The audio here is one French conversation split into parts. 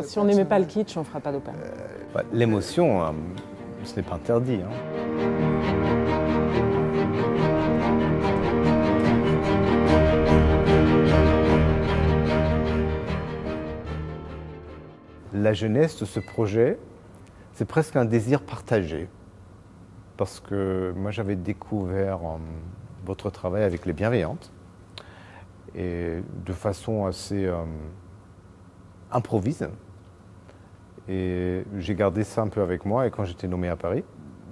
Si on n'aimait pas le kitsch, on ne ferait pas d'opéra. L'émotion, ce n'est pas interdit. La jeunesse de ce projet, c'est presque un désir partagé. Parce que moi, j'avais découvert votre travail avec Les Bienveillantes, et de façon assez improvise. Et j'ai gardé ça un peu avec moi, et quand j'étais nommé à Paris,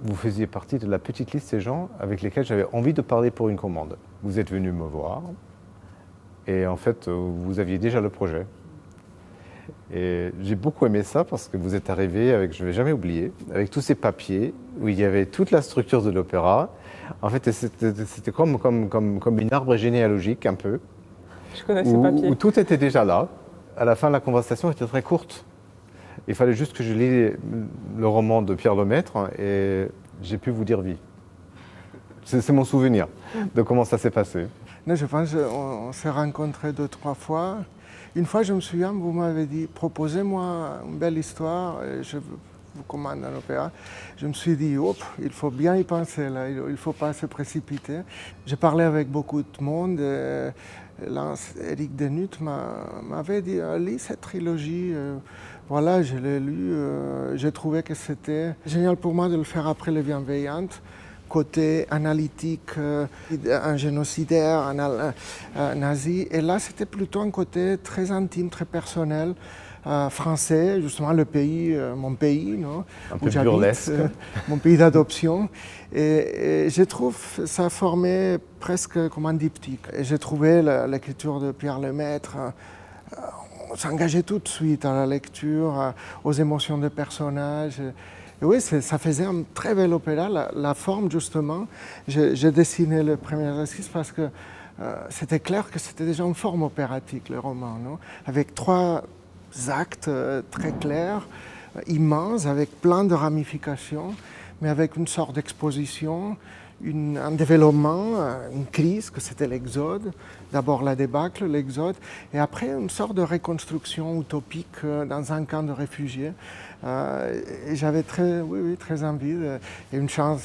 vous faisiez partie de la petite liste des gens avec lesquels j'avais envie de parler pour une commande. Vous êtes venu me voir, et en fait, vous aviez déjà le projet. Et j'ai beaucoup aimé ça parce que vous êtes arrivé avec, je ne vais jamais oublier, avec tous ces papiers où il y avait toute la structure de l'opéra. En fait, c'était comme une arbre généalogique un peu. Je connais ces papiers. Où tout était déjà là. À la fin, la conversation était très courte. Il fallait juste que je lis le roman de Pierre Lemaître et j'ai pu vous dire oui. C'est mon souvenir de comment ça s'est passé. Non, je pense qu'on s'est rencontrés 2-3 fois. Une fois, je me souviens, vous m'avez dit, proposez-moi une belle histoire, et je vous commande un opéra. Je me suis dit, hop, il faut bien y penser, là, il ne faut pas se précipiter. J'ai parlé avec beaucoup de monde. Éric Denut m'avait dit, lis cette trilogie. Voilà, je l'ai lu. J'ai trouvé que c'était génial pour moi de le faire après Les Bienveillantes. Côté analytique, un génocidaire, un nazi. Et là, c'était plutôt un côté très intime, très personnel, français, justement le pays, mon pays, non, un peu burlesque. Mon pays d'adoption. Et je trouve que ça formait presque comme un diptyque. Et j'ai trouvé l'écriture de Pierre Lemaître. On s'engageait tout de suite à la lecture, aux émotions des personnages. Et oui, ça faisait un très bel opéra. La forme, justement, j'ai dessiné le premier exercice parce que c'était clair que c'était déjà une forme opératique, le roman, non? Avec 3 actes très clairs, immenses, avec plein de ramifications, mais avec une sorte d'exposition, un développement, une crise, que c'était l'Exode. D'abord la débâcle, l'Exode, et après une sorte de reconstruction utopique dans un camp de réfugiés. Et j'avais très envie et une chance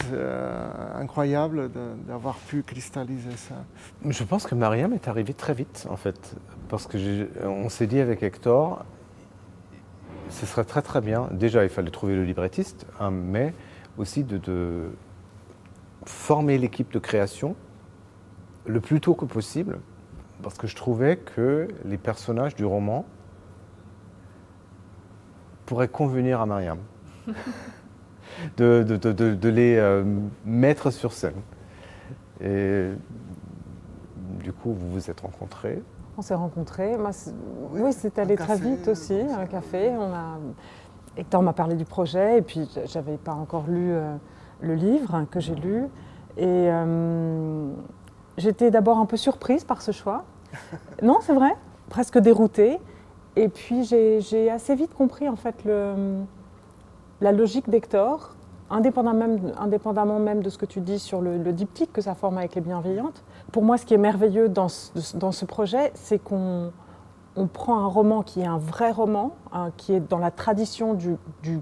incroyable d'avoir pu cristalliser ça. Je pense que Mariam est arrivée très vite, en fait, parce qu'on s'est dit avec Hector, ce serait très très bien. Déjà, il fallait trouver le librettiste, mais aussi de former l'équipe de création le plus tôt que possible, parce que je trouvais que les personnages du roman pourraient convenir à Mariam, de les mettre sur scène. Et du coup, vous vous êtes rencontrés. On s'est rencontrés. Oui, c'est allé très vite aussi, un café. Hector m'a parlé du projet et puis j'avais pas encore lu le livre que j'ai lu. Et j'étais d'abord un peu surprise par ce choix. Non, c'est vrai, presque déroutée. Et puis j'ai assez vite compris en fait la logique d'Hector, indépendamment même de ce que tu dis sur le diptyque que ça forme avec Les Bienveillantes. Pour moi, ce qui est merveilleux dans ce projet, c'est qu'on prend un roman qui est un vrai roman, qui est dans la tradition du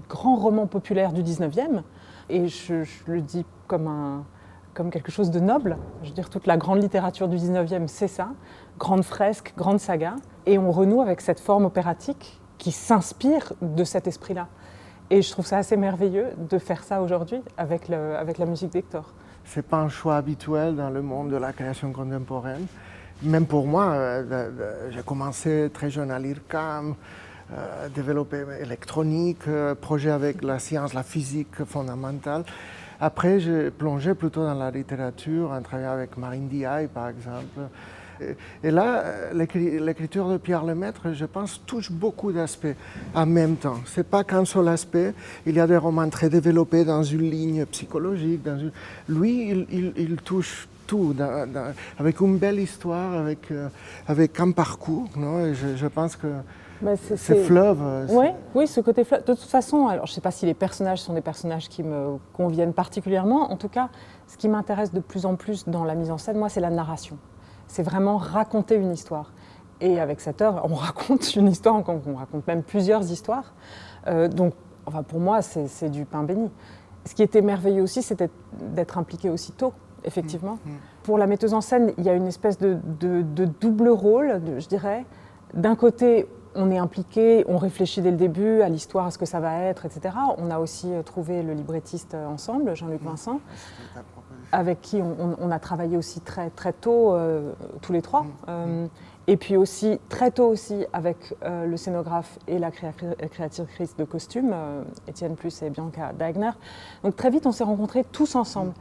grand roman populaire du 19e, et je le dis comme quelque chose de noble. Je veux dire, toute la grande littérature du 19e, c'est ça, grande fresque, grande saga, et on renoue avec cette forme opératique qui s'inspire de cet esprit-là. Et je trouve ça assez merveilleux de faire ça aujourd'hui avec la musique d'Hector. Ce n'est pas un choix habituel dans le monde de la création contemporaine. Même pour moi, j'ai commencé très jeune à l'IRCAM, développer électronique, projet avec la science, la physique fondamentale. Après, j'ai plongé plutôt dans la littérature, en travaillant avec Marine Diaye, par exemple. Et là, l'écriture de Pierre Lemaître, je pense, touche beaucoup d'aspects en même temps. Ce n'est pas qu'un seul aspect. Il y a des romans très développés dans une ligne psychologique. Lui, il touche tout, avec une belle histoire, avec un parcours. Non? Et je pense que c'est fleuve. Oui, ce côté fleuve. De toute façon, alors, je ne sais pas si les personnages sont des personnages qui me conviennent particulièrement. En tout cas, ce qui m'intéresse de plus en plus dans la mise en scène, moi, c'est la narration. C'est vraiment raconter une histoire. Et avec cette œuvre, on raconte une histoire, on raconte même plusieurs histoires. Donc, enfin, pour moi, c'est du pain béni. Ce qui était merveilleux aussi, c'était d'être impliqué aussitôt, effectivement. Pour la metteuse en scène, il y a une espèce de double rôle, je dirais. D'un côté, on est impliqué, on réfléchit dès le début à l'histoire, à ce que ça va être, etc. On a aussi trouvé le librettiste ensemble, Jean-Luc Vincent, avec qui on a travaillé aussi très, très tôt, tous les trois. Et puis aussi, très tôt aussi, avec le scénographe et la créatrice de costumes, Étienne Plus et Bianca Dagner. Donc très vite, on s'est rencontrés tous ensemble.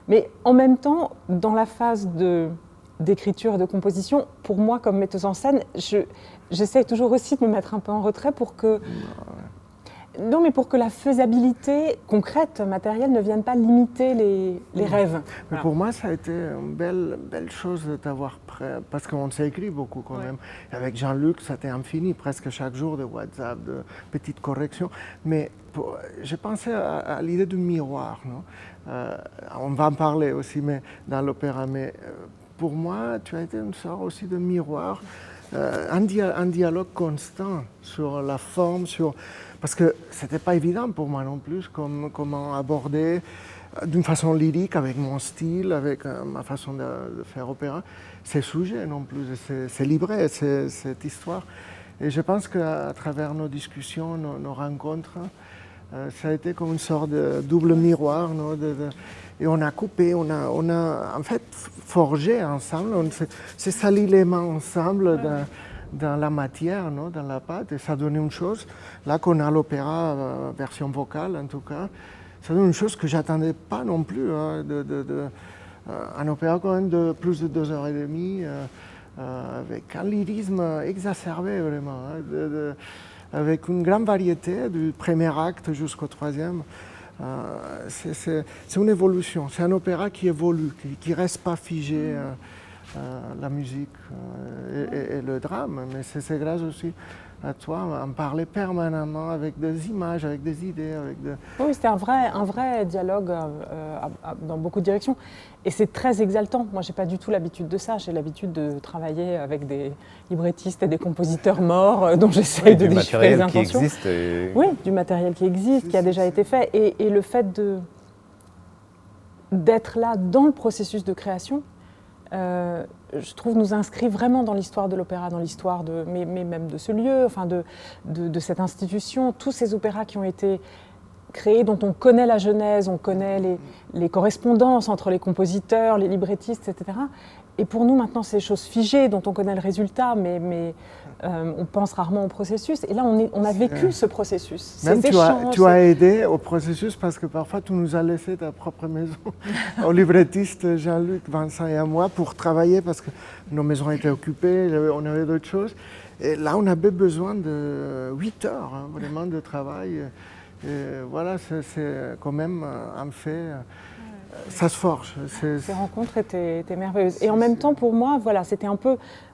Mais en même temps, dans la phase d'écriture et de composition, pour moi, comme metteuse en scène, j'essaie toujours aussi de me mettre un peu en retrait pour que... Non, mais pour que la faisabilité concrète, matérielle, ne vienne pas limiter les rêves. Mais Voilà. pour moi, ça a été une belle chose de t'avoir prêt, parce qu'on s'est écrit beaucoup quand même. Et avec Jean-Luc, c'était infini, presque chaque jour de WhatsApp, de petites corrections. Mais j'ai pensé à l'idée du miroir. Non, on va en parler aussi mais dans l'opéra. Mais pour moi, tu as été une sorte aussi de miroir, un dialogue constant sur la forme, parce que c'était pas évident pour moi non plus comment aborder d'une façon lyrique, avec mon style, avec ma façon de faire opéra, ces sujets non plus, ces livrets, cette histoire. Et je pense qu'à travers nos discussions, nos rencontres, ça a été comme une sorte de double miroir. Non, et on a coupé, on a en fait forgé ensemble, on s'est sali les mains ensemble dans la matière, non, dans la pâte, et ça donnait une chose. Là qu'on a l'opéra, version vocale en tout cas, ça donne une chose que j'attendais pas non plus, hein, un opéra quand même de plus de 2h30, avec un lyrisme exacerbé vraiment, hein, avec une grande variété du premier acte jusqu'au troisième. C'est une évolution, c'est un opéra qui évolue, qui ne reste pas figé. La musique et le drame, mais c'est grâce aussi à toi en parler permanemment avec des images, avec des idées. Oui, c'était un vrai dialogue dans beaucoup de directions. Et c'est très exaltant. Moi, je n'ai pas du tout l'habitude de ça. J'ai l'habitude de travailler avec des librettistes et des compositeurs morts dont j'essaye de déchiffrer les intentions. Oui, du matériel qui existe, qui a déjà été fait. Et le fait d'être là dans le processus de création, je trouve, nous inscrit vraiment dans l'histoire de l'opéra, dans l'histoire mais même de ce lieu, enfin de cette institution. Tous ces opéras qui ont été créés, dont on connaît la genèse, on connaît les correspondances entre les compositeurs, les librettistes, etc. Et pour nous, maintenant, c'est des choses figées dont on connaît le résultat, mais on pense rarement au processus. Et là, on a vécu ce processus. Même tu as aidé au processus parce que parfois, tu nous as laissé ta propre maison au librettiste Jean-Luc Vincent et à moi pour travailler parce que nos maisons étaient occupées, on avait d'autres choses. Et là, on avait besoin de 8 heures, hein, vraiment, de travail. Et voilà, c'est quand même un fait. Ça se forge. Ces rencontres étaient merveilleuses. Et en même temps, pour moi, voilà, c'était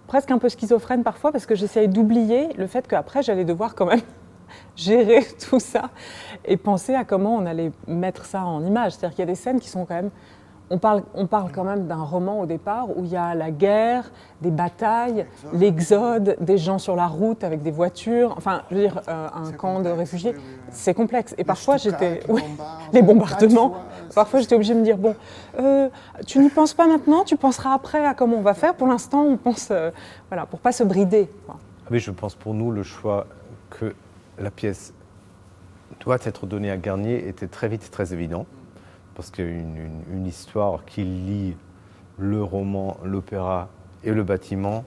presque un peu schizophrène parfois, parce que j'essayais d'oublier le fait qu'après, j'allais devoir quand même gérer tout ça et penser à comment on allait mettre ça en image. C'est-à-dire qu'il y a des scènes qui sont quand même... On parle quand même d'un roman au départ où il y a la guerre, des batailles, l'exode, des gens sur la route avec des voitures, enfin, je veux dire, un camp de réfugiés. Oui. C'est complexe. Et parfois, les bombardements. Parfois, j'étais obligée de me dire, bon, tu n'y penses pas maintenant, tu penseras après à comment on va faire. Pour l'instant, on pense, voilà, pour ne pas se brider. Oui, je pense pour nous, le choix que la pièce doit être donnée à Garnier était très vite très évident. Parce qu'il y a une histoire qui lie le roman, l'opéra et le bâtiment,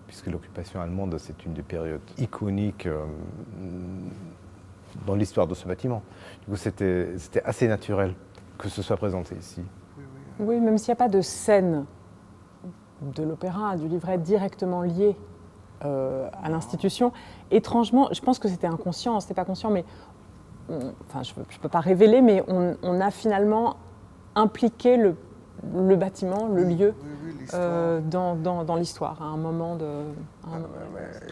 puisque l'occupation allemande, c'est une des périodes iconiques dans l'histoire de ce bâtiment. Du coup, c'était assez naturel que ce soit présenté ici. Oui, même s'il n'y a pas de scène de l'opéra, du livret directement lié à l'institution, étrangement, je pense que c'était inconscient, c'était pas conscient, mais enfin, je ne peux pas révéler, mais on a finalement impliqué le bâtiment, le lieu, dans l'histoire, à un moment de...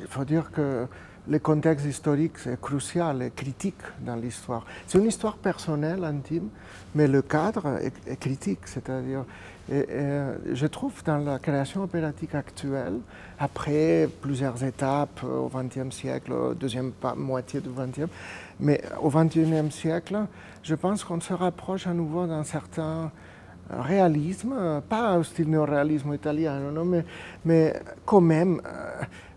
Il faut dire que le contexte historique est crucial et critique dans l'histoire. C'est une histoire personnelle, intime, mais le cadre est critique, c'est-à-dire, je trouve dans la création opératique actuelle, après plusieurs étapes au XXe siècle, deuxième moitié du XXe, mais au XXIe siècle, je pense qu'on se rapproche à nouveau d'un certain réalisme, pas au style néoréalisme italien, non, mais quand même,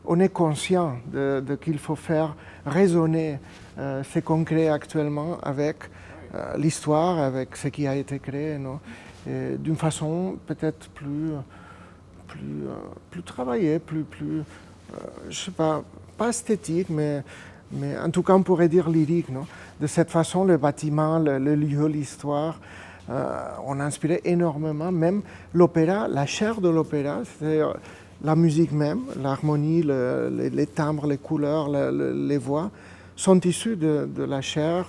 on est conscient de qu'il faut faire résonner ce qu'on crée actuellement avec l'histoire, avec ce qui a été créé, d'une façon peut-être plus travaillée, je sais pas esthétique, mais en tout cas on pourrait dire lyrique. Non? De cette façon, le bâtiment, le lieu, l'histoire, on a inspiré énormément, même l'opéra, la chair de l'opéra, c'est-à-dire la musique même, l'harmonie, les timbres, les couleurs, les voix, sont issus de la chair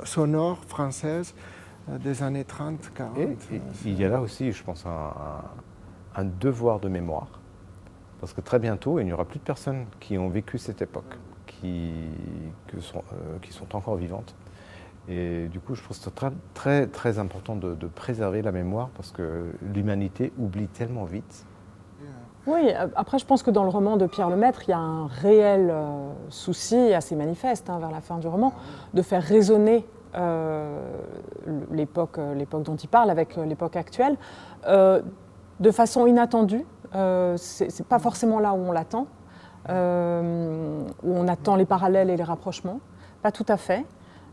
sonore française des années 30, 40. Et il y a là aussi, je pense, un devoir de mémoire, parce que très bientôt, il n'y aura plus de personnes qui ont vécu cette époque, qui sont encore vivantes. Et du coup, je trouve que c'est très, très, très important de préserver la mémoire, parce que l'humanité oublie tellement vite. Oui, après je pense que dans le roman de Pierre Lemaitre, il y a un réel souci assez manifeste vers la fin du roman, de faire résonner l'époque dont il parle avec l'époque actuelle, de façon inattendue. C'est pas forcément là où on l'attend, où on attend les parallèles et les rapprochements, pas tout à fait.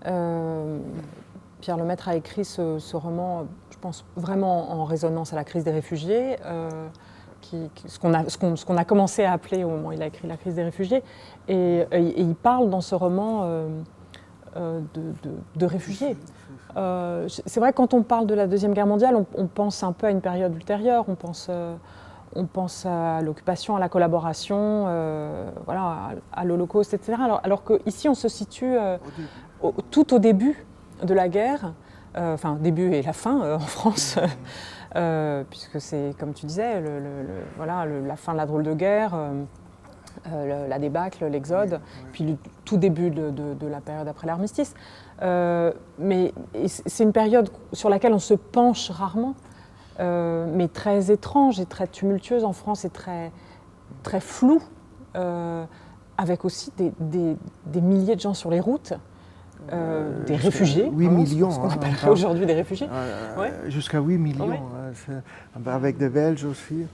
Pierre Lemaitre a écrit ce roman, je pense, vraiment en résonance à la crise des réfugiés, ce qu'on a commencé à appeler au moment où il a écrit La crise des réfugiés. Et il parle dans ce roman de réfugiés. C'est vrai que quand on parle de la Deuxième Guerre mondiale, on pense un peu à une période ultérieure, on pense à l'occupation, à la collaboration, voilà, à l'Holocauste, etc. Alors qu'ici, on se situe tout au début de la guerre, enfin, début et la fin en France, puisque c'est, comme tu disais, voilà, la fin de la drôle de guerre, la débâcle, l'exode, puis le tout début de la période après l'armistice. Mais c'est une période sur laquelle on se penche rarement, mais très étrange et très tumultueuse en France et très, très floue, avec aussi des milliers de gens sur les routes. Des réfugiés, 8 millions, ce qu'on appelle aujourd'hui des réfugiés. Jusqu'à 8 millions, avec des Belges aussi.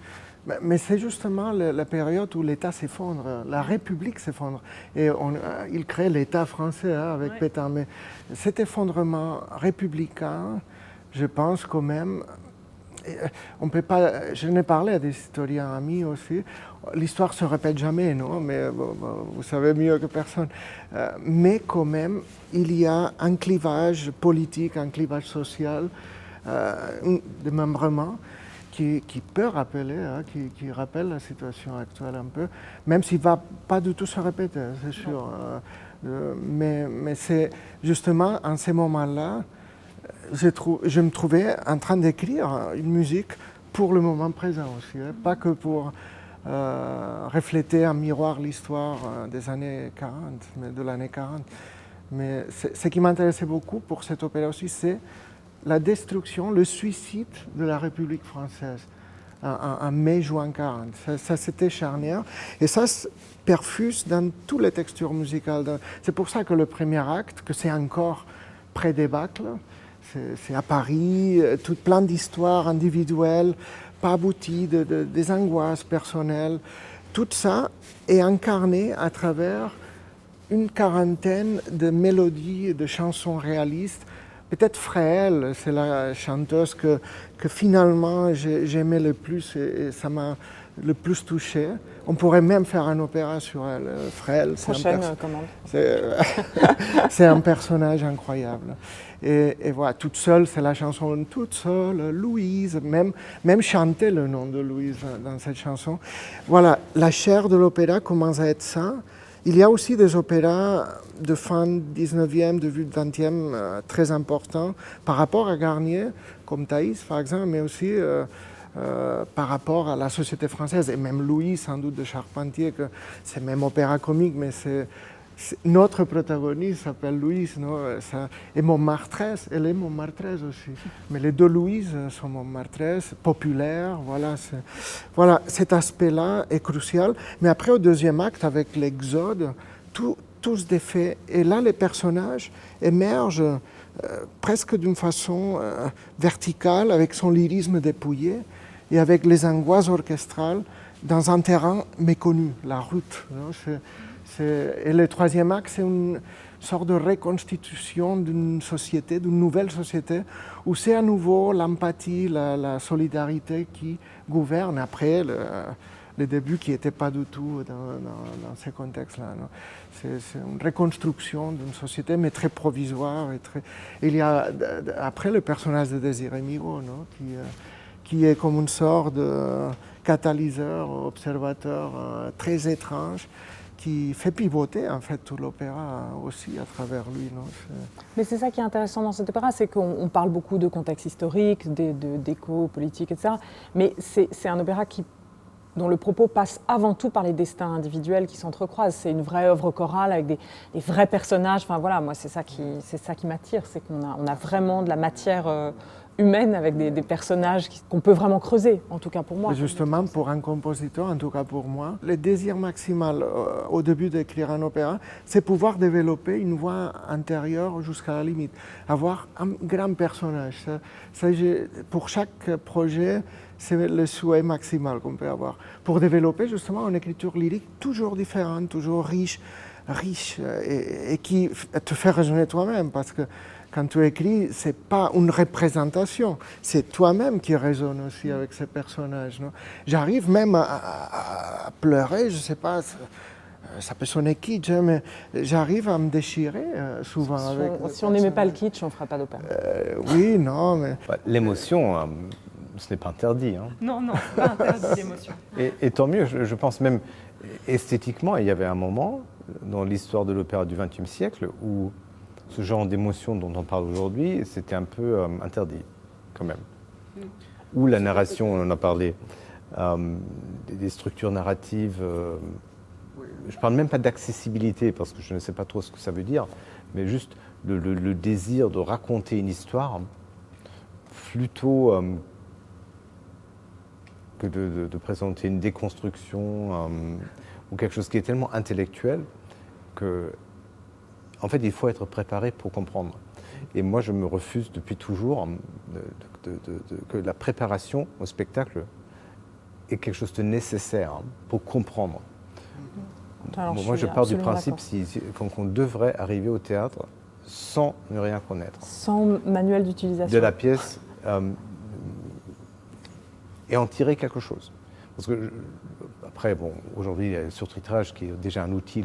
Mais c'est justement la période où l'État s'effondre, la République s'effondre. Et il crée l'État français avec Pétain. Mais cet effondrement républicain, je pense quand même, on peut pas. Je n'ai parlé à des historiens amis aussi. L'histoire ne se répète jamais, non? Mais vous savez mieux que personne. Mais quand même, il y a un clivage politique, un clivage social, un démembrement qui peut rappeler, qui rappelle la situation actuelle un peu, même s'il ne va pas du tout se répéter, c'est sûr. Mais c'est justement en ces moments-là, je me trouvais en train d'écrire une musique pour le moment présent aussi, pas que pour refléter en miroir l'histoire des années 40, mais de l'année 40. Mais ce qui m'intéressait beaucoup pour cet opéra aussi, c'est la destruction, le suicide de la République française en mai-juin 40. Ça c'était charnière. Et ça perfuse dans toutes les textures musicales. C'est pour ça que le premier acte, que c'est encore pré-débâcle, c'est à Paris, plein d'histoires individuelles, pas abouties, des angoisses personnelles. Tout ça est incarné à travers une quarantaine de mélodies et de chansons réalistes. Peut-être Fréhel, c'est la chanteuse que finalement j'aimais le plus et ça m'a le plus touché. On pourrait même faire un opéra sur elle. Fréhel, c'est un personnage incroyable. Et voilà, toute seule, c'est la chanson toute seule, Louise, même chanter le nom de Louise dans cette chanson. Voilà, la chair de l'opéra commence à être ça. Il y a aussi des opéras de fin 19e, début 20e très importants par rapport à Garnier, comme Thaïs par exemple, mais aussi par rapport à la société française. Et même Louis, sans doute, de Charpentier, que c'est même opéra comique, mais notre protagoniste s'appelle Louise, non? Et Montmartraise, elle est Montmartraise aussi. Mais les deux Louises sont Montmartraises, populaires, voilà, cet aspect-là est crucial. Mais après, au deuxième acte, avec l'Exode, tout se défait. Et là, les personnages émergent presque d'une façon verticale, avec son lyrisme dépouillé et avec les angoisses orchestrales dans un terrain méconnu, la route. Non? Et le troisième acte, c'est une sorte de reconstitution d'une société, d'une nouvelle société, où c'est à nouveau l'empathie, la solidarité qui gouverne après le début qui n'était pas du tout dans ces contextes-là. C'est une reconstruction d'une société, mais très provisoire. Il y a après le personnage de Désiré Migaud, non? Qui est comme une sorte de catalyseur, observateur très étrange, qui fait pivoter en fait tout l'opéra aussi à travers lui. Non? Mais c'est ça qui est intéressant dans cet opéra, c'est qu'on parle beaucoup de contexte historique, d'écho politique, etc. Mais c'est un opéra dont le propos passe avant tout par les destins individuels qui s'entrecroisent. C'est une vraie œuvre chorale avec des vrais personnages. Enfin voilà, moi c'est ça qui m'attire, c'est qu'on a vraiment de la matière humaine avec des personnages qu'on peut vraiment creuser, en tout cas pour moi. Et justement, pour un compositeur, en tout cas pour moi, le désir maximal au début d'écrire un opéra, c'est pouvoir développer une voix intérieure jusqu'à la limite, avoir un grand personnage. Pour chaque projet, c'est le souhait maximal qu'on peut avoir. Pour développer justement une écriture lyrique toujours différente, toujours riche et qui te fait résonner toi-même, parce que quand tu écris, ce n'est pas une représentation, c'est toi-même qui résonne aussi avec ces personnages. Non? J'arrive même à pleurer, je ne sais pas, ça peut sonner kitsch, hein, mais j'arrive à me déchirer souvent. Si on n'aimait pas le kitsch, on ne ferait pas d'opéra. Oui, non, mais... L'émotion, ce n'est pas interdit. Hein. Non, ce n'est pas interdit l'émotion. Et tant mieux, je pense même esthétiquement, il y avait un moment dans l'histoire de l'opéra du XXe siècle où ce genre d'émotion dont on parle aujourd'hui, c'était un peu interdit, quand même. Où la narration, on en a parlé, des structures narratives, je ne parle même pas d'accessibilité, parce que je ne sais pas trop ce que ça veut dire, mais juste le désir de raconter une histoire, plutôt que de présenter une déconstruction, ou quelque chose qui est tellement intellectuel que... En fait, il faut être préparé pour comprendre. Et moi, je me refuse depuis toujours que la préparation au spectacle est quelque chose de nécessaire pour comprendre. Alors, moi, je pars du principe qu'on devrait arriver au théâtre sans ne rien connaître. Sans manuel d'utilisation. De la pièce et en tirer quelque chose. Parce que, après, aujourd'hui, il y a le surtitrage qui est déjà un outil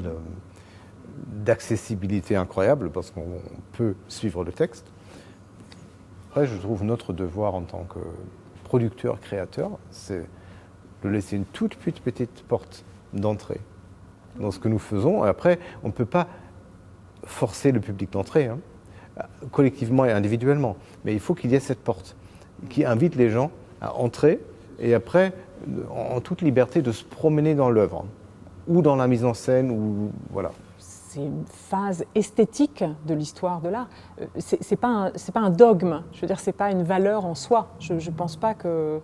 d'accessibilité incroyable parce qu'on peut suivre le texte. Après, je trouve notre devoir en tant que producteur, créateur, c'est de laisser une toute petite porte d'entrée dans ce que nous faisons. Et après, on ne peut pas forcer le public d'entrer, hein, collectivement et individuellement. Mais il faut qu'il y ait cette porte qui invite les gens à entrer et après, en toute liberté, de se promener dans l'œuvre ou dans la mise en scène, ou voilà. C'est une phase esthétique de l'histoire de l'art. C'est pas un dogme. Je veux dire, c'est pas une valeur en soi. Je pense pas que.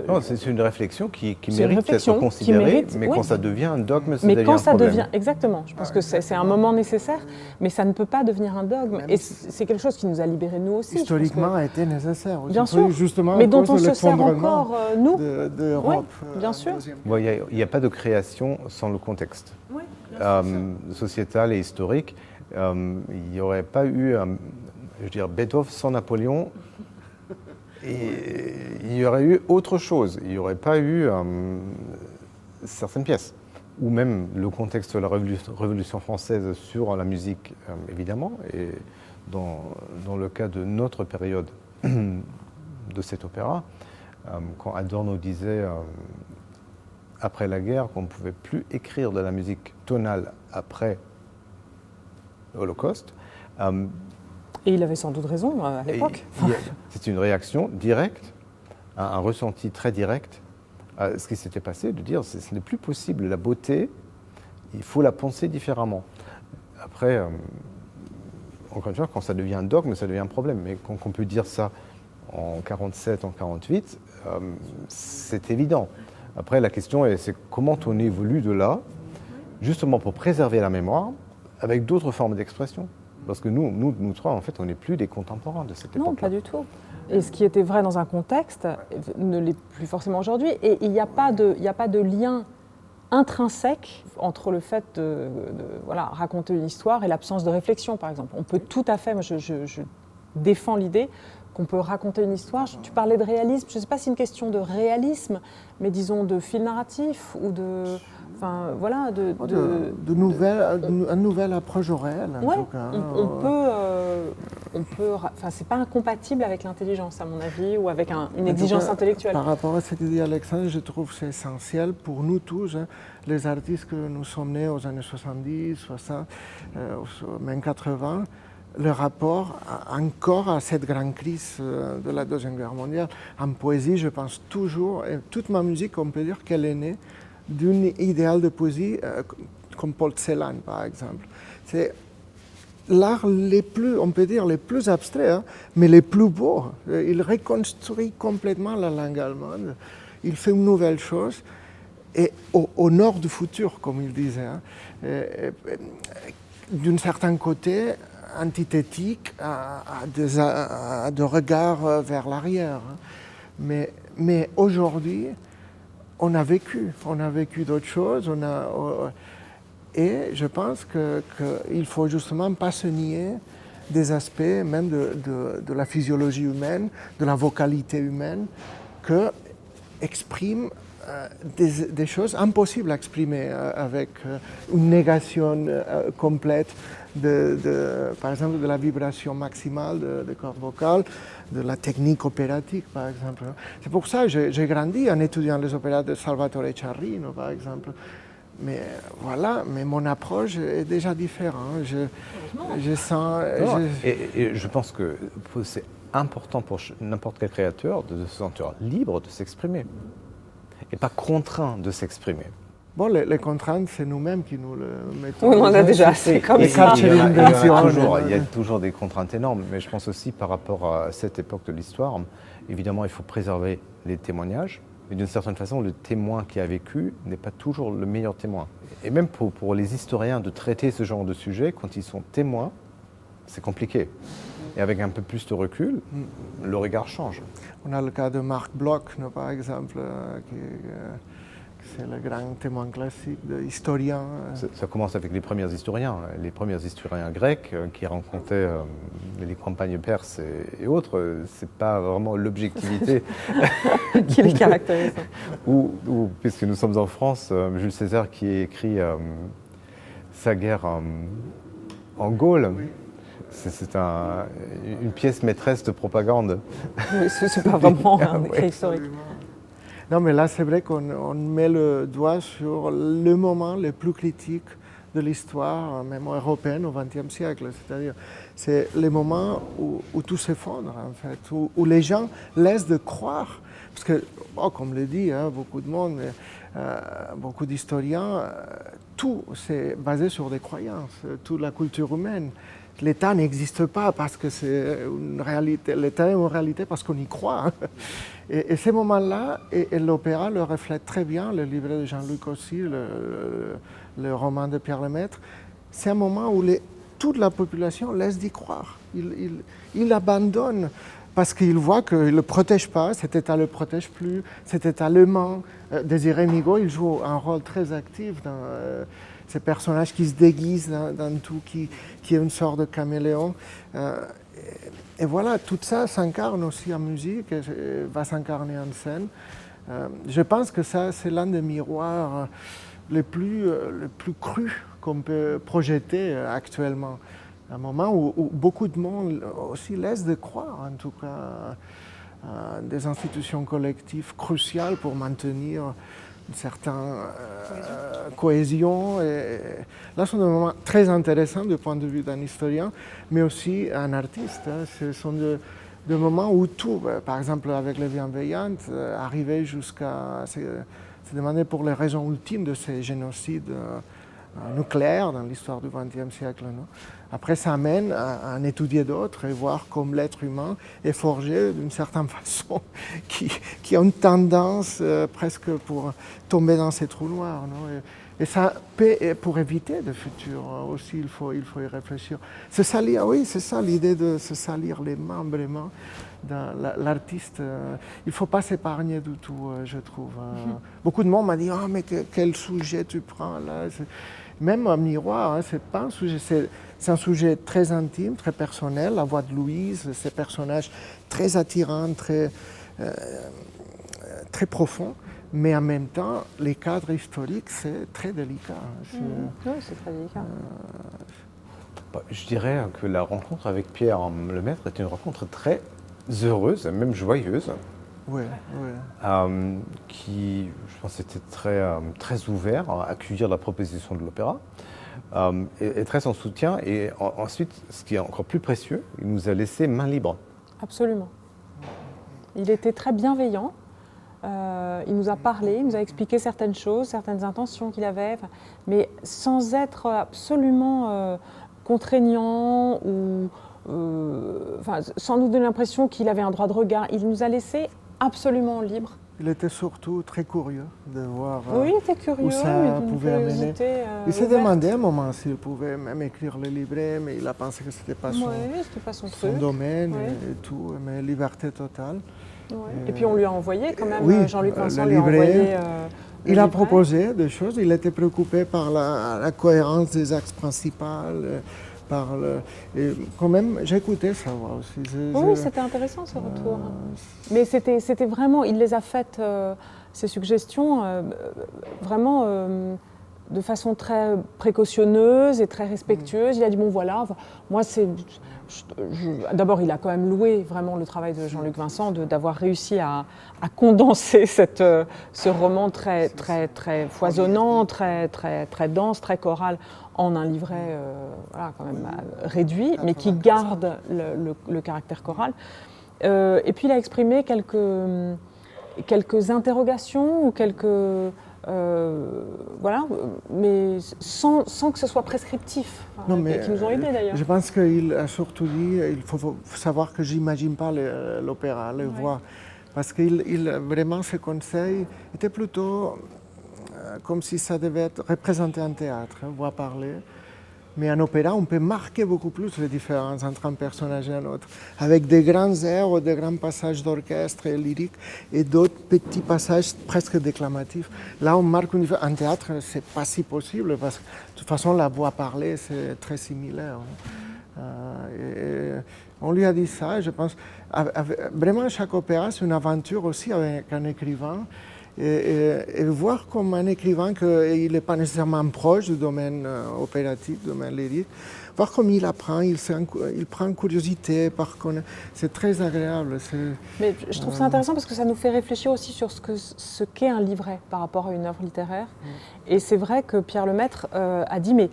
Non, c'est une réflexion qui mérite d'être considérée, mais quand ça devient un dogme, ça devient un problème. Exactement. Je pense que c'est un moment nécessaire, mais ça ne peut pas devenir un dogme. Et c'est quelque chose qui nous a libérés nous aussi. Historiquement, a été nécessaire. Bien sûr, justement, mais dont on se sert encore, nous. d'Europe. Oui, bien sûr. Il n'y a pas de création sans le contexte. Oui, sociétal et historique. Il n'y aurait pas eu, je veux dire, Beethoven sans Napoléon. Et il y aurait eu autre chose. Il n'y aurait pas eu certaines pièces. Ou même le contexte de la Révolution française sur la musique, évidemment. Et dans le cas de notre période de cet opéra, quand Adorno disait après la guerre qu'on ne pouvait plus écrire de la musique tonale après l'Holocauste. Et il avait sans doute raison à l'époque. C'est une réaction directe un ressenti très direct à ce qui s'était passé, de dire ce n'est plus possible, la beauté, il faut la penser différemment. Après, encore une fois, quand ça devient un dogme, ça devient un problème. Mais quand on peut dire ça en 47, en 48, c'est évident. Après, la question c'est comment on évolue de là, justement pour préserver la mémoire, avec d'autres formes d'expression. Parce que nous trois, en fait, on n'est plus des contemporains de cette époque. Non, pas du tout. Et ce qui était vrai dans un contexte ne l'est plus forcément aujourd'hui. Et il n'y a pas de lien intrinsèque entre le fait de raconter une histoire et l'absence de réflexion, par exemple. On peut tout à fait, moi je défends l'idée qu'on peut raconter une histoire. Tu parlais de réalisme, je ne sais pas si c'est une question de réalisme, mais disons de fil narratif ou de... Enfin, voilà, une nouvelle approche au réel, en tout cas. C'est pas incompatible avec l'intelligence, à mon avis, ou avec une exigence intellectuelle. Par rapport à ce que dit Alexandre, je trouve que c'est essentiel pour nous tous, les artistes que nous sommes nés aux années 70, 60, même 80, le rapport encore à cette grande crise de la Deuxième Guerre mondiale. En poésie, je pense toujours, et toute ma musique, on peut dire qu'elle est née d'un idéal de poésie comme Paul Celan, par exemple. C'est l'art on peut dire, les plus abstraits, mais les plus beaux. Il reconstruit complètement la langue allemande. Il fait une nouvelle chose, et au nord du futur, comme il disait. D'un certain côté, antithétique à de regards vers l'arrière. Mais aujourd'hui, on a vécu d'autres choses, et je pense qu'il ne faut justement pas se nier des aspects même de la physiologie humaine, de la vocalité humaine, que expriment des choses impossibles à exprimer avec une négation complète par exemple, de la vibration maximale de cordes vocales, de la technique opératique, par exemple. C'est pour ça que j'ai grandi en étudiant les opéras de Salvatore Ciarrino, par exemple. Mais voilà, mais mon approche est déjà différente. Je sens... Et je pense que c'est important pour n'importe quel créateur de se sentir libre de s'exprimer et pas contraint de s'exprimer. Bon, les contraintes, c'est nous-mêmes qui nous le mettons. Oui, on a déjà assez comme ça. Il y a toujours des contraintes énormes, mais je pense aussi par rapport à cette époque de l'histoire, évidemment, il faut préserver les témoignages. Mais d'une certaine façon, le témoin qui a vécu n'est pas toujours le meilleur témoin. Et même pour les historiens de traiter ce genre de sujet, quand ils sont témoins, c'est compliqué. Et avec un peu plus de recul, le regard change. On a le cas de Marc Bloch, par exemple, c'est le grand témoin classique d'historien. Ça commence avec les premiers historiens grecs qui rencontraient les campagnes perses et autres. C'est pas vraiment l'objectivité qui les caractérise. ou puisque nous sommes en France, Jules César qui écrit sa guerre en Gaule. Oui. C'est une pièce maîtresse de propagande. Oui, c'est pas vraiment un écrit historique. Non, mais là, c'est vrai qu'on met le doigt sur le moment le plus critique de l'histoire, même européenne, au XXe siècle. C'est-à-dire, c'est le moment où tout s'effondre, en fait, où les gens laissent de croire. Parce que, comme le dit beaucoup de monde, beaucoup d'historiens, tout c'est basé sur des croyances, toute la culture humaine. L'État n'existe pas parce que c'est une réalité. L'État est une réalité parce qu'on y croit. Et ces moments-là, et l'opéra le reflète très bien, le livret de Jean-Luc aussi, le roman de Pierre Lemaître. C'est un moment où toute la population laisse d'y croire. Il abandonne parce qu'il voit qu'il ne le protège pas, cet État ne le protège plus, cet État le ment. Désiré Migaud, il joue un rôle très actif dans... ces personnages qui se déguisent dans tout, qui est une sorte de caméléon. Et voilà, tout ça s'incarne aussi en musique, et va s'incarner en scène. Je pense que ça, c'est l'un des miroirs les plus crus qu'on peut projeter actuellement. Un moment où beaucoup de monde aussi laisse de croire, en tout cas, des institutions collectives cruciales pour maintenir une certaine cohésion. Et là, c'est un moment très intéressant du point de vue d'un historien, mais aussi un artiste. Ce sont de de moments où tout, par exemple avec les bienveillantes, arrivait jusqu'à se demander pour les raisons ultimes de ces génocides nucléaires dans l'histoire du XXe siècle. Non? Après, ça amène à en étudier d'autres et voir comme l'être humain est forgé d'une certaine façon, qui a une tendance presque pour tomber dans ces trous noirs. Non? Et ça, pour éviter de futur aussi, il faut y réfléchir. Se salir, oui, c'est ça l'idée de se salir les mains vraiment. L'artiste, il ne faut pas s'épargner du tout, je trouve. Beaucoup de monde m'a dit « Ah, mais quel sujet tu prends là ?» Même un miroir, hein, c'est pas un sujet, c'est un sujet très intime, très personnel. La voix de Louise, ces personnages très attirants, très profonds. Mais en même temps, les cadres historiques, c'est très délicat. Oui, c'est très délicat. Je dirais que la rencontre avec Pierre Lemaître était une rencontre très heureuse, même joyeuse. Oui. Qui, je pense, était très ouvert à accueillir la proposition de l'opéra et très en soutien. Et ensuite, ce qui est encore plus précieux, il nous a laissé main libre. Absolument. Il était très bienveillant. Il nous a parlé, il nous a expliqué certaines choses, certaines intentions qu'il avait, mais sans être absolument contraignant ou sans nous donner l'impression qu'il avait un droit de regard. Il nous a laissé absolument libres. Il était surtout très curieux de voir oui, il était curieux, où ça pouvait amener. Il s'est demandé à un moment s'il pouvait même écrire le livret, mais il a pensé que ce n'était pas son domaine et tout, mais liberté totale. Ouais. Et puis on lui a envoyé quand même, Jean-Luc Vincent lui a envoyé il a proposé des choses, il était préoccupé par la cohérence des axes principaux. Et quand même, j'écoutais sa voix aussi. Oui, c'était intéressant ce retour. Mais c'était vraiment, il les a faites, ces suggestions, vraiment de façon très précautionneuse et très respectueuse. Il a dit, bon voilà, moi c'est... D'abord, il a quand même loué vraiment le travail de Jean-Luc Vincent d'avoir réussi à condenser ce roman très foisonnant, très dense, très choral en un livret quand même réduit, mais qui garde le caractère choral. Et puis il a exprimé quelques interrogations ou quelques... mais sans que ce soit prescriptif, et qui nous ont aidés d'ailleurs. Je pense qu'il a surtout dit il faut savoir que j'imagine pas l'opéra, le voir, parce qu'il vraiment ses conseils étaient plutôt comme si ça devait être représenté en théâtre, voix parler. Mais en opéra, on peut marquer beaucoup plus les différences entre un personnage et un autre, avec des grands airs ou des grands passages d'orchestre et lyrique et d'autres petits passages presque déclamatifs. Là, on marque une différence. En théâtre, c'est pas si possible parce que de toute façon, la voix parlée, c'est très similaire. Et on lui a dit ça, je pense. Vraiment, chaque opéra, c'est une aventure aussi avec un écrivain. Et voir comme un écrivain qu'il n'est pas nécessairement proche du domaine opératique, du domaine lyrique, voir comme il apprend, il prend curiosité, c'est très agréable. Mais je trouve ça intéressant parce que ça nous fait réfléchir aussi sur ce qu'est un livret par rapport à une œuvre littéraire. Et c'est vrai que Pierre Lemaître a dit, mais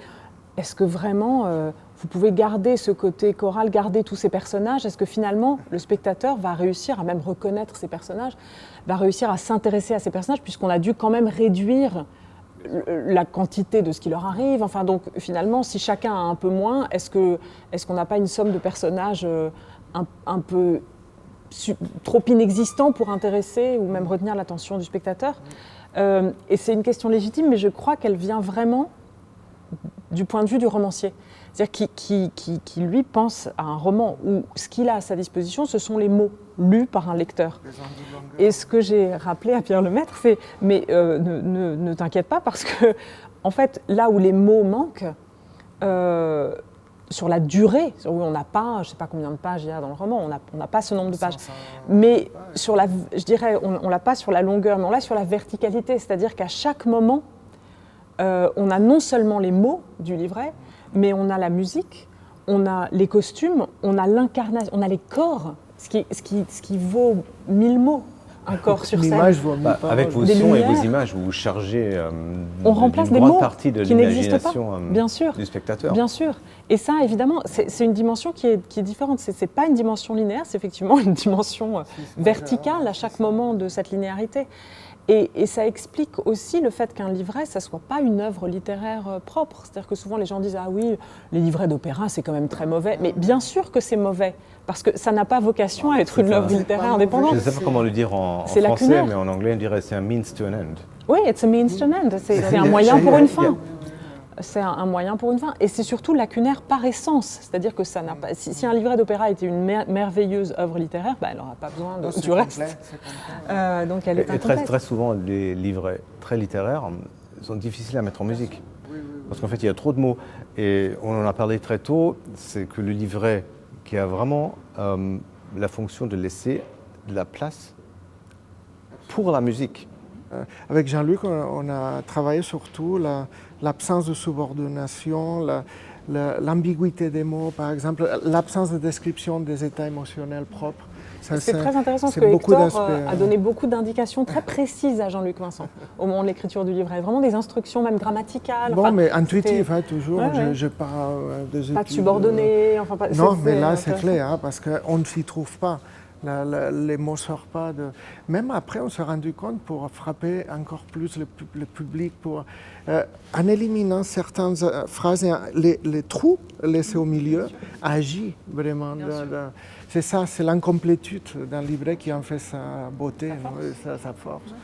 est-ce que vraiment vous pouvez garder ce côté choral, garder tous ces personnages? Est-ce que finalement le spectateur va réussir à même reconnaître ces personnages, va réussir à s'intéresser à ces personnages, puisqu'on a dû quand même réduire la quantité de ce qui leur arrive. Enfin, donc finalement, si chacun a un peu moins, est-ce qu'on n'a pas une somme de personnages un peu trop inexistants pour intéresser ou même retenir l'attention du spectateur? Et c'est une question légitime, mais je crois qu'elle vient vraiment du point de vue du romancier. C'est-à-dire qui lui pense à un roman où ce qu'il a à sa disposition, ce sont les mots lus par un lecteur. Et ce que j'ai rappelé à Pierre Lemaître, c'est mais ne t'inquiète pas parce que en fait là où les mots manquent sur la durée, où on n'a pas, je ne sais pas combien de pages il y a dans le roman, on n'a pas ce nombre de pages, mais je dirais on l'a pas sur la longueur, mais on l'a sur la verticalité, c'est-à-dire qu'à chaque moment on a non seulement les mots du livret, mais on a la musique, on a les costumes, on a l'incarnation, on a les corps, ce qui vaut 1000 mots. un corps sur scène. L'image vaut mille paroles. Avec vos Des sons et lumières. vos images, vous chargez On remplace une des grande mots partie de qui n'existent pas, l'imagination bien sûr. du spectateur. Bien sûr. Et ça, évidemment, c'est une dimension qui est différente. Ce n'est pas une dimension linéaire, c'est effectivement une dimension verticale à chaque moment de cette linéarité. Et ça explique aussi le fait qu'un livret, ça ne soit pas une œuvre littéraire propre. C'est-à-dire que souvent les gens disent « Ah oui, les livrets d'opéra, c'est quand même très mauvais ». Mais bien sûr que c'est mauvais, parce que ça n'a pas vocation à être une œuvre littéraire indépendante. Je ne sais pas comment le dire en C'est français, lacunaire. mais en anglais, on dirait c'est un means to an end. Oui, it's a means to an end. C'est un moyen pour une fin. C'est un moyen pour une fin. Et c'est surtout lacunaire par essence. C'est-à-dire que ça n'a pas. Si un livret d'opéra était une merveilleuse œuvre littéraire, bah, elle n'aura pas besoin du reste. Donc elle est incomplète. Très souvent, les livrets très littéraires sont difficiles à mettre en musique. Parce qu'en fait, il y a trop de mots. Et on en a parlé très tôt, c'est que le livret qui a vraiment la fonction de laisser de la place pour la musique. Avec Jean-Luc, on a travaillé surtout l'absence de subordination, l'ambiguïté des mots, par exemple, l'absence de description des états émotionnels propres. C'est très intéressant parce que Hector a donné beaucoup d'indications très précises à Jean-Luc Vincent au moment de l'écriture du livret. Vraiment des instructions même grammaticales. Bon, mais intuitives, hein, toujours. Ouais. Je parle des pas de subordonné. Enfin, pas, non, mais là, c'est clair, hein, parce qu'on ne s'y trouve pas. Les mots ne sortent pas de... Même après, on s'est rendu compte pour frapper encore plus le public, en éliminant certaines phrases, les trous laissés au milieu, agit vraiment. C'est ça, c'est l'incomplétude d'un livret qui en fait sa beauté, sa force.